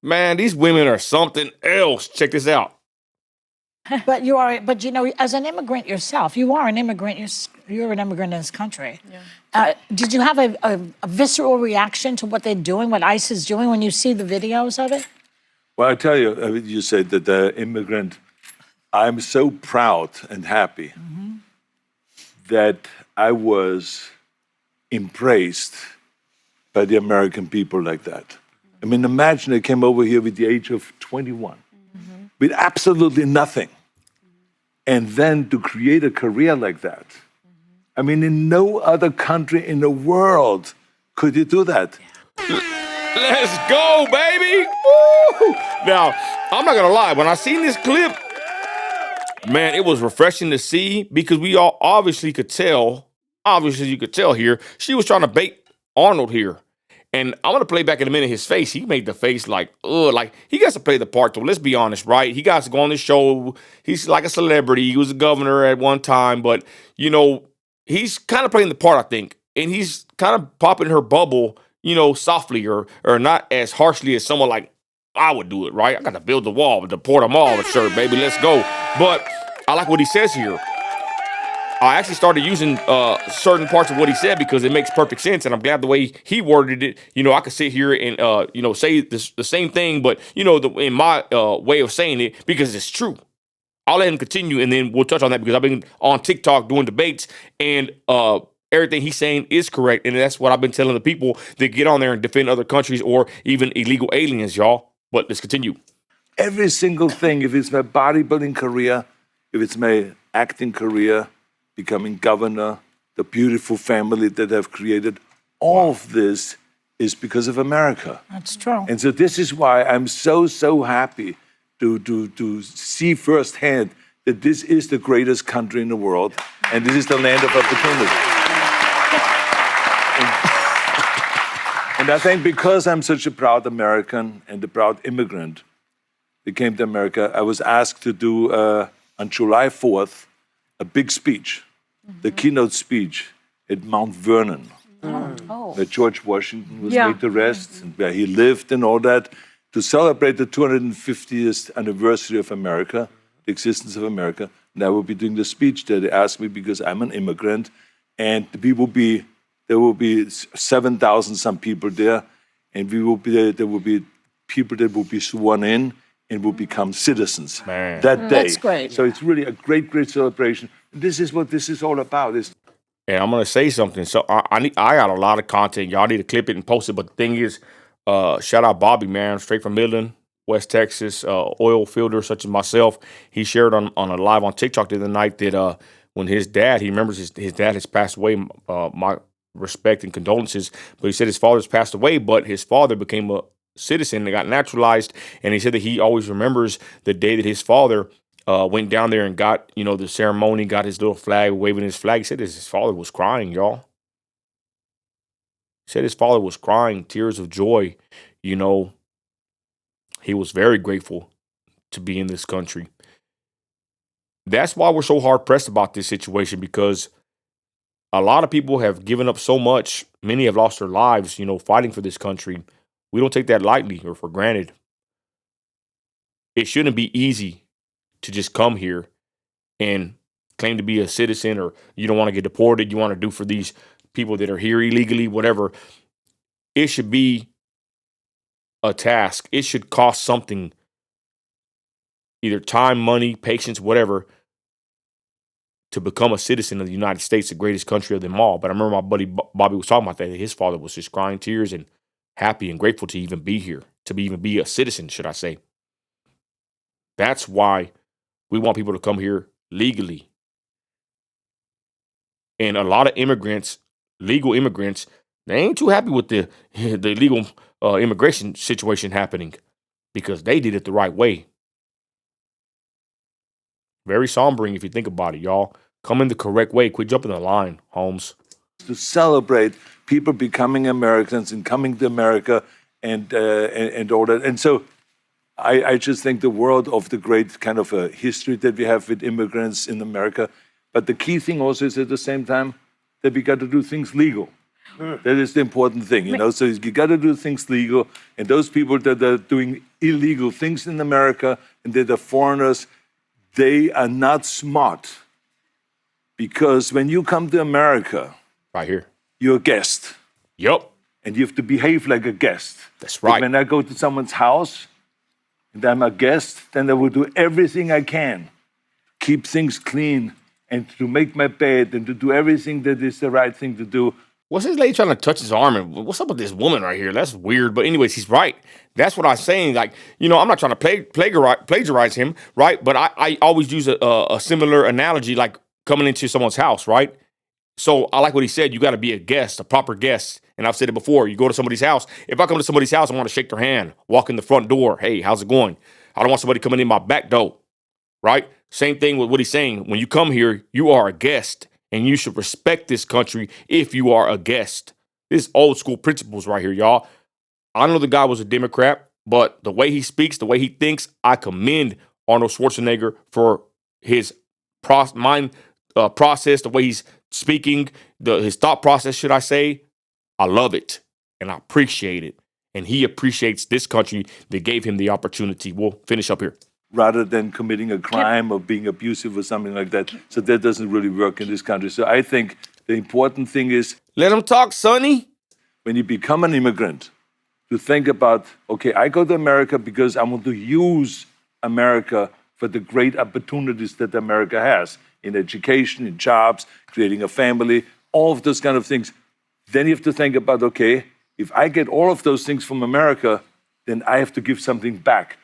Man, these women are something else. Check this out. But you know, as an immigrant yourself, you are an immigrant. You're an immigrant in this country. Yeah. Did you have a visceral reaction to what they're doing, what ICE is doing, when you see the videos of it? Well, I tell you, you said that the immigrant, I'm so proud and happy that I was embraced by the American people like that. I mean, imagine I came over here with the age of 21, with absolutely nothing. And then to create a career like that. I mean, in no other country in the world could you do that. Let's go, baby! Woo! Now, I'm not gonna lie, when I seen this clip, man, it was refreshing to see because we all obviously you could tell here, she was trying to bait Arnold here. And I'm gonna play back in a minute his face. He made the face like, ugh, like he got to play the part though. Let's be honest, right? He got to go on the show. He's like a celebrity. He was a governor at one time, but you know, he's kind of playing the part, I think. And he's kind of popping her bubble, you know, softly or not as harshly as someone like I would do it, right? I got to build the wall with the Port of Mall shirt, baby. Let's go. But I like what he says here. I actually started using certain parts of what he said because it makes perfect sense, and I'm glad the way he worded it. You know, I could sit here and you know, say the same thing, but you know, in my way of saying it because it's true. I'll let him continue, and then we'll touch on that because I've been on TikTok doing debates, and everything he's saying is correct, and that's what I've been telling the people that get on there and defend other countries or even illegal aliens, y'all. But let's continue. Every single thing, if it's my bodybuilding career, if it's my acting career, becoming governor, the beautiful family that I've created, all of this is because of America. That's true. And so this is why I'm so happy to see firsthand that this is the greatest country in the world, and this is the land of opportunity. And I think because I'm such a proud American and a proud immigrant that came to America, I was asked to do, on July 4th, a big speech, the keynote speech at Mount Vernon, where George Washington was laid to rest, and where he lived and all that, to celebrate the 250th anniversary of America, the existence of America. And I will be doing the speech there. They asked me because I'm an immigrant, and there will be 7,000 some people there, and there will be people that will be sworn in and will become citizens that day. That's great. So it's really a great celebration. This is what this is all about. And I'm gonna say something. So I got a lot of content. Y'all need to clip it and post it. But the thing is, shout out Bobby, man, straight from Midland, West Texas, oil fielder such as myself. He shared on a live on TikTok the other night that when his dad, he remembers his dad has passed away. My respect and condolences. But he said his father's passed away, but his father became a citizen and got naturalized. And he said that he always remembers the day that his father went down there and got, you know, the ceremony, got his little flag, waving his flag. He said his father was crying, y'all. He said his father was crying, tears of joy. You know, he was very grateful to be in this country. That's why we're so hard pressed about this situation, because a lot of people have given up so much. Many have lost their lives, you know, fighting for this country. We don't take that lightly or for granted. It shouldn't be easy to just come here and claim to be a citizen, or you don't want to get deported. You want to do for these people that are here illegally, whatever. It should be a task. It should cost something, either time, money, patience, whatever, to become a citizen of the United States, the greatest country of them all. But I remember my buddy Bobby was talking about that. His father was just crying tears and happy and grateful to even be here, to even be a citizen, should I say. That's why we want people to come here legally. And a lot of immigrants, legal immigrants, they ain't too happy with the illegal immigration situation happening because they did it the right way. Very sombering if you think about it, y'all. Come in the correct way. Quit jumping the line, Holmes. To celebrate people becoming Americans and coming to America and all that. And so I just think the world of the great kind of a history that we have with immigrants in America. But the key thing also is at the same time that we got to do things legal. That is the important thing, you know. So you got to do things legal, and those people that are doing illegal things in America and that are foreigners, they are not smart. Because when you come to America, Right here. you're a guest, Yup. and you have to behave like a guest. That's Like right. when I go to someone's house and I'm a guest, then I will do everything I can, keep things clean, and to make my bed and to do everything that is the right thing to do. What's this lady trying to touch his arm? And what's up with this woman right here? That's weird. But anyways, he's right. That's what I'm saying. Like, you know, I'm not trying to plagiarize him, right? But I always use a similar analogy, like coming into someone's house, right? So I like what he said. You got to be a guest, a proper guest. And I've said it before. You go to somebody's house. If I come to somebody's house, I want to shake their hand, walk in the front door. Hey, how's it going? I don't want somebody coming in my back door, right? Same thing with what he's saying. When you come here, you are a guest, and you should respect this country if you are a guest. This is old school principles right here, y'all. I know the guy was a Democrat, but the way he speaks, the way he thinks, I commend Arnold Schwarzenegger for his mind process, the way he's speaking, his thought process, should I say. I love it, and I appreciate it. And he appreciates this country that gave him the opportunity. We'll finish up here. Rather than committing a crime or being abusive or something like that. So that doesn't really work in this country. So I think the important thing is Let him talk, Sonny. when you become an immigrant, to think about, okay, I go to America because I want to use America for the great opportunities that America has in education, in jobs, creating a family, all of those kind of things. Then you have to think about, okay, if I get all of those things from America, then I have to give something back.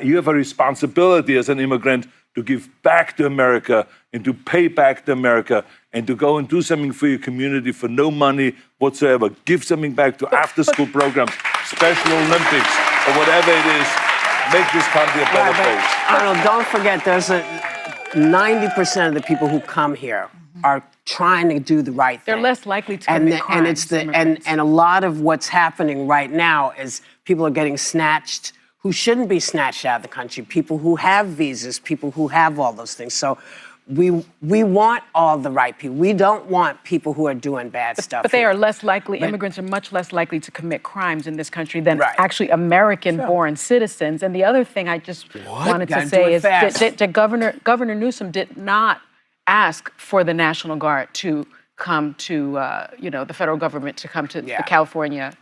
You have a responsibility as an immigrant to give back to America and to pay back to America and to go and do something for your community for no money whatsoever. Give something back to after-school programs, Special Olympics, or whatever it is. Make this country a better place. Arnold, don't forget, there's 90% of the people who come here are trying to do the right thing. They're less likely to commit crimes. And it's and a lot of what's happening right now is people are getting snatched who shouldn't be snatched out of the country. People who have visas, people who have all those things. So we want all the right people. We don't want people who are doing bad stuff. But they here. are less likely, immigrants are much less likely to commit crimes in this country than Right. actually American-born citizens. And the other thing I just wanted Gotta to do say it is fast. that Governor Newsom did not ask for the National Guard to come to, the federal government to come to Yeah. California.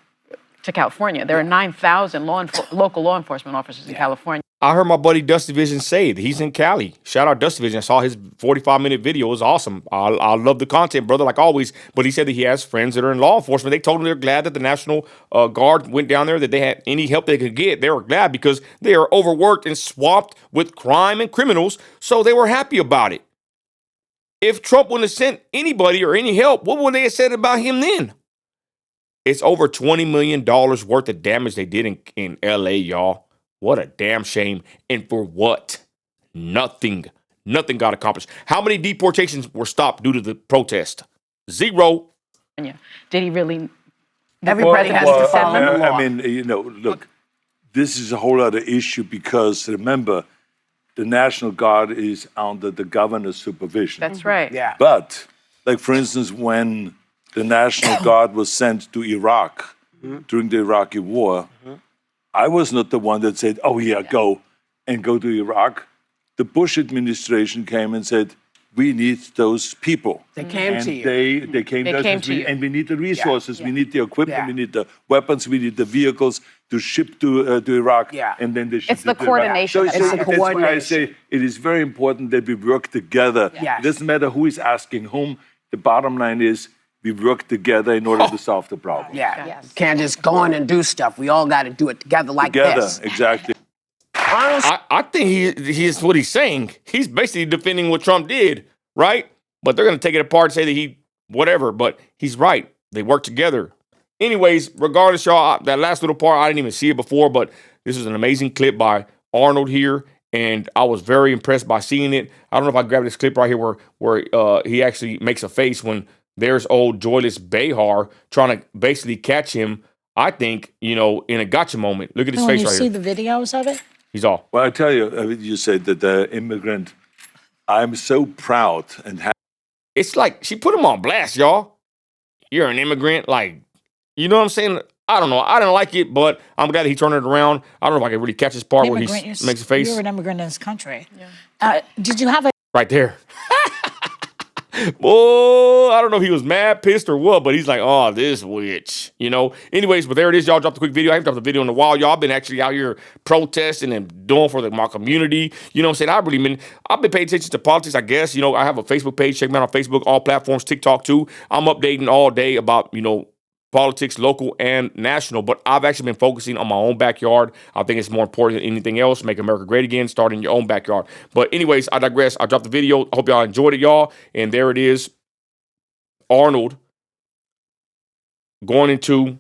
There are 9,000 local law enforcement officers in California. I heard my buddy Dusty Vision say that he's in Cali. Shout out Dusty Vision. I saw his 45-minute video. It was awesome. I love the content, brother, like always. But he said that he has friends that are in law enforcement. They told him they're glad that the National Guard went down there, that they had any help they could get. They were glad because they are overworked and swamped with crime and criminals, so they were happy about it. If Trump wouldn't have sent anybody or any help, what would they have said about him then? It's over $20 million worth of damage they did in L.A., y'all. What a damn shame. And for what? Nothing. Nothing got accomplished. How many deportations were stopped due to the protest? 0. Did he really? Everybody has to follow the law. I mean, look, this is a whole other issue because remember, the National Guard is under the governor's supervision. That's right. Yeah. But, like, for instance, when the National Guard was sent to Iraq during the Iraqi War, I was not the one that said, oh, yeah, go to Iraq. The Bush administration came and said, we need those people. They came and to you. They came to us came and to you. and we need the resources, we need the equipment, Yeah. we need the weapons, we need the vehicles to ship to Iraq, Yeah. and then they ship It's the to Iraq. coordination that So matters. that's why I Coordination. say it is very important that we work together. Yes. It doesn't matter who is asking whom. The bottom line is we work together in order to solve the problem. Yeah. Yes. Can't just go in and do stuff. We all got to do it together like Together, this. exactly. Arnold, I think he's what he's saying. He's basically defending what Trump did, right? But they're going to take it apart and say that he whatever. But he's right. They work together. Anyways, regardless, y'all, that last little part, I didn't even see it before, but this was an amazing clip by Arnold here, and I was very impressed by seeing it. I don't know if I grabbed this clip right here where he actually makes a face when there's old joyless Behar trying to basically catch him, I think, in a gotcha moment. Look at his When face you right see here. the videos of it, He's all. Well, I tell you, you said that the immigrant, I'm so proud and happy. It's like she put him on blast, y'all. you're an immigrant. Like, you know what I'm saying? I don't know. I didn't like it, but I'm glad that he turned it around. I don't know if I can really catch this part where he makes a face. You're an immigrant in this country. Did you have a Right there. Boy, I don't know if he was mad, pissed, or what, but he's like, oh, this witch, you know? Anyways, but there it is. Y'all dropped a quick video. I haven't dropped a video in a while. Y'all been actually out here protesting and doing for my community. You know what I'm saying? I've been paying attention to politics, I guess. You know, I have a Facebook page. Check me out on Facebook, all platforms, TikTok too. I'm updating all day about, you know, politics, local and national, but I've actually been focusing on my own backyard. I think it's more important than anything else. Make America great again, start in your own backyard. But anyways, I digress. I dropped the video. I hope y'all enjoyed it, y'all. And there it is. Arnold going into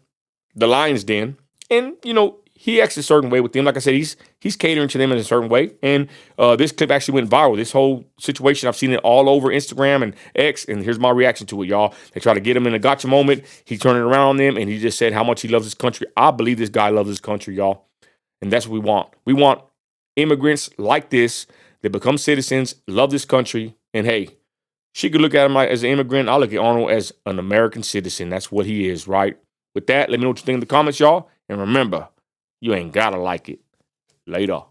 the lion's den. And, you know, he acts a certain way with them. Like I said, he's catering to them in a certain way. And this clip actually went viral. This whole situation, I've seen it all over Instagram and X. And here's my reaction to it, y'all. They try to get him in a gotcha moment. He turned it around on them, and he just said how much he loves his country. I believe this guy loves his country, y'all. And that's what we want. We want immigrants like this that become citizens, love this country. And hey, she could look at him as an immigrant. I look at Arnold as an American citizen. That's what he is, right? With that, let me know what you think in the comments, y'all. And remember, you ain't gotta like it. Later.